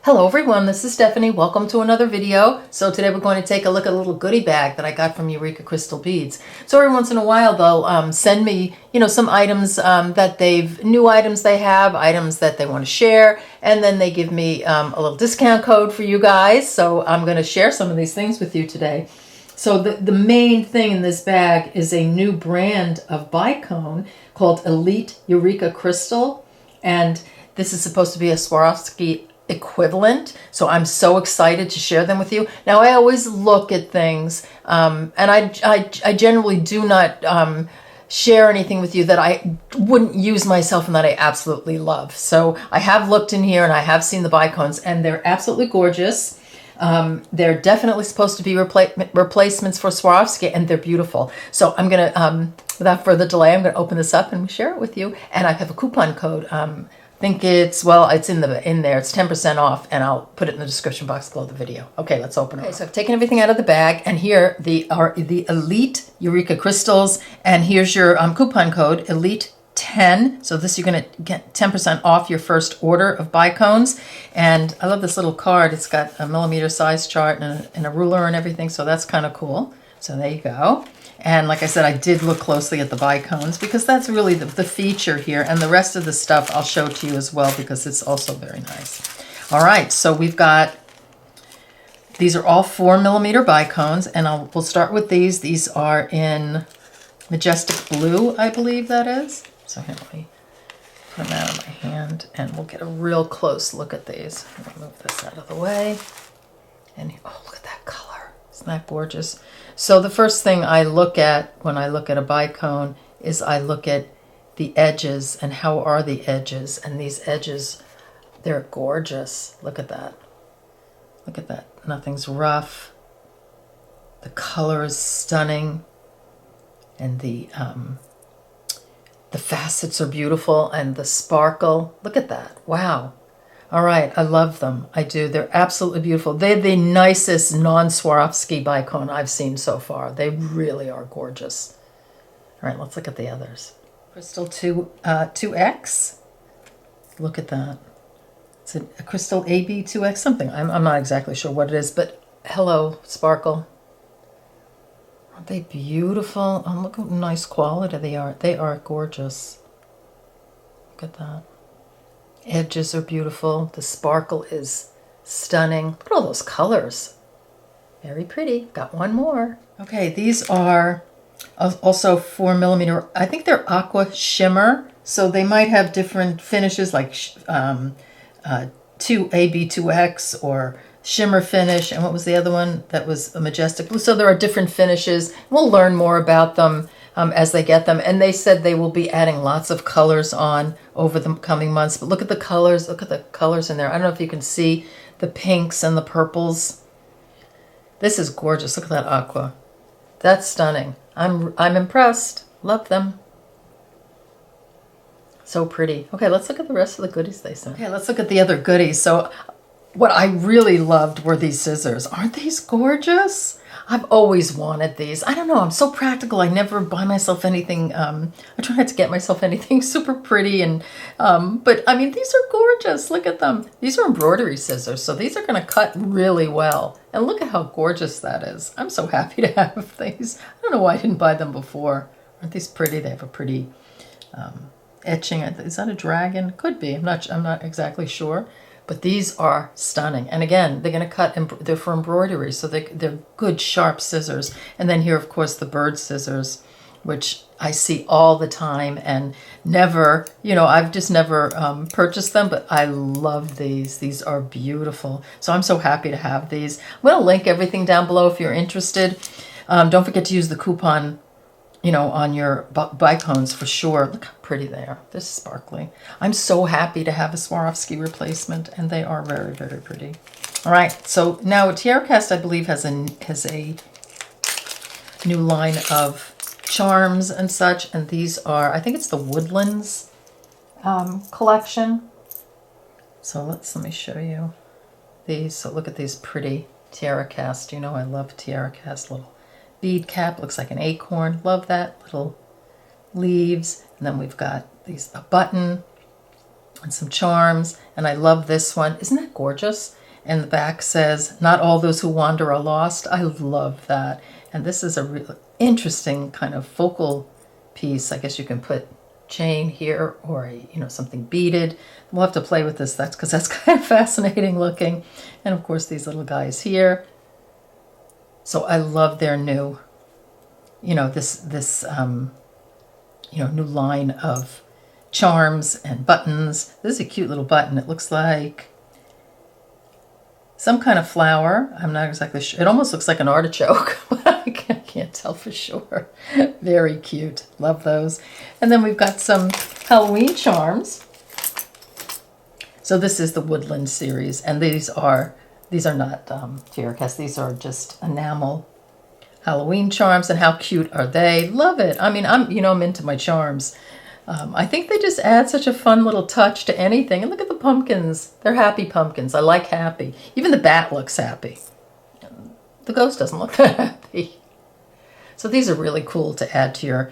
Hello everyone, this is Stephanie. Welcome to another video. So today we're going to take a look at a little goodie bag that I got from Eureka Crystal Beads. So every once in a while they'll send me, some items new items they have, items that they want to share, and then they give me a little discount code for you guys. So I'm going to share some of these things with you today. So the main thing in this bag is a new brand of Bicone called Elite Eureka Crystal, and this is supposed to be a Swarovski equivalent, so I'm so excited to share them with you. Now I always look at things and I generally do not share anything with you that I wouldn't use myself and that I absolutely love. So I have looked in here and I have seen the Bicones and they're absolutely gorgeous. They're definitely supposed to be replacements for Swarovski, and they're beautiful. So I'm gonna without further delay, I'm gonna open this up and share it with you. And I have a coupon code. I think it's in there. It's 10% off, and I'll put it in the description box below the video. Okay, let's open it. Okay, so I've taken everything out of the bag, and here are the Elite Eureka Crystals, and here's your coupon code, Elite10. So this, you're gonna get 10% off your first order of Bicones. And I love this little card. It's got a millimeter size chart and a ruler and everything, so that's kind of cool. So there you go. And like I said, I did look closely at the Bicones because that's really the feature here. And the rest of the stuff I'll show to you as well because it's also very nice. All right, so we've got, these are all 4mm Bicones, and we'll start with these. These are in Majestic Blue, I believe that is. So here, let me put them out of my hand and we'll get a real close look at these. Let me move this out of the way. And oh, look at that color. Isn't that gorgeous? So the first thing I look at when I look at a Bicone is I look at the edges and how are the edges. And these edges, they're gorgeous. Look at that. Look at that. Nothing's rough. The color is stunning. And the facets are beautiful. And the sparkle. Look at that. Wow. All right, I love them. I do. They're absolutely beautiful. They're the nicest non-Swarovski Bicone I've seen so far. They really are gorgeous. All right, let's look at the others. Crystal 2X. Look at that. It's a Crystal AB2X something. I'm not exactly sure what it is, but hello, sparkle. Aren't they beautiful? Oh, look how nice quality they are. They are gorgeous. Look at that. Edges are beautiful. The sparkle is stunning. Look at all those colors. Very pretty. Got one more. Okay, these are also 4mm. I think they're aqua shimmer, so they might have different finishes like 2AB2X or shimmer finish. And what was the other one? That was a Majestic Blue. So there are different finishes. We'll learn more about them as they get them. And they said they will be adding lots of colors on over the coming months. But look at the colors. Look at the colors in there. I don't know if you can see the pinks and the purples. This is gorgeous. Look at that aqua. That's stunning. I'm impressed. Love them. So pretty. Okay, let's look at the rest of the goodies they sent. Okay, let's look at the other goodies. So what I really loved were these scissors. Aren't these gorgeous? I've always wanted these. I don't know, I'm so practical. I never buy myself anything. I try not to get myself anything super pretty. But I mean, these are gorgeous. Look at them. These are embroidery scissors, so these are gonna cut really well. And look at how gorgeous that is. I'm so happy to have these. I don't know why I didn't buy them before. Aren't these pretty? They have a pretty etching. Is that a dragon? Could be, I'm not exactly sure. But these are stunning. And again, they're going to cut, they're for embroidery, so they're good, sharp scissors. And then here, of course, the bird scissors, which I see all the time and never, I've just never purchased them, but I love these. These are beautiful. So I'm so happy to have these. I'm going to link everything down below if you're interested. Don't forget to use the coupon on your Bicones for sure. Look how pretty they are. They're sparkly. I'm so happy to have a Swarovski replacement, and they are very, very pretty. All right, so now TierraCast, I believe, has a new line of charms and such, and these are, I think it's the Woodlands collection. So let me show you these. So look at these pretty TierraCast. I love TierraCast little bead cap. Looks like an acorn. Love that. Little leaves. And then we've got a button and some charms. And I love this one. Isn't that gorgeous? And the back says, "Not all those who wander are lost." I love that. And this is a really interesting kind of focal piece. I guess you can put chain here or something beaded. We'll have to play with this. That's because that's kind of fascinating looking. And of course these little guys here. So I love their new, this new line of charms and buttons. This is a cute little button. It looks like some kind of flower. I'm not exactly sure. It almost looks like an artichoke, but I can't tell for sure. Very cute. Love those. And then we've got some Halloween charms. So this is the Woodland series, and these are not tear cast. These are just enamel Halloween charms, and how cute are they? Love it. I mean, I'm into my charms. I think they just add such a fun little touch to anything. And look at the pumpkins. They're happy pumpkins. I like happy. Even the bat looks happy. The ghost doesn't look that happy. So these are really cool to add to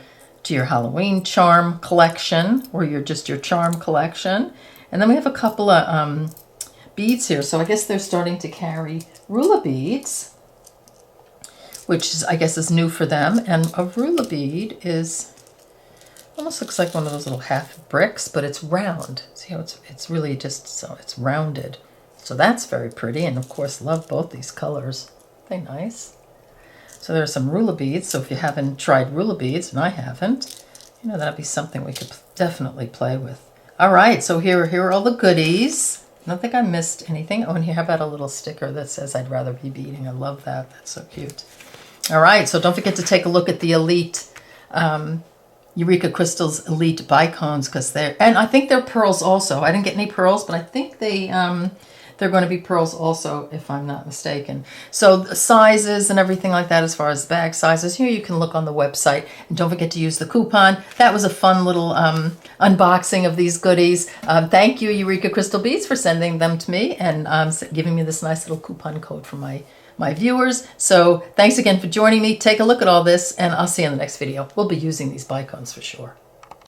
your Halloween charm collection, or your charm collection. And then we have a couple of beads here. So I guess they're starting to carry ruler beads, which I guess is new for them. And a ruler bead almost looks like one of those little half bricks, but it's round. See how it's really just, so it's rounded. So that's very pretty. And of course, love both these colors. Aren't they nice? So there's some ruler beads. So if you haven't tried ruler beads, and I haven't, that'd be something we could definitely play with. All right, so here are all the goodies. I don't think I missed anything. Oh, and here, how about a little sticker that says, "I'd rather be beading." I love that. That's so cute. All right, so don't forget to take a look at the Elite Eureka Crystals Elite Bicones, because and I think they're pearls also. I didn't get any pearls, but I think they're going to be pearls also, if I'm not mistaken. So the sizes and everything like that, as far as bag sizes, here you can look on the website. And don't forget to use the coupon. That was a fun little unboxing of these goodies. Thank you, Eureka Crystal Beads, for sending them to me and giving me this nice little coupon code for my viewers. So thanks again for joining me. Take a look at all this, and I'll see you in the next video. We'll be using these Bicones for sure.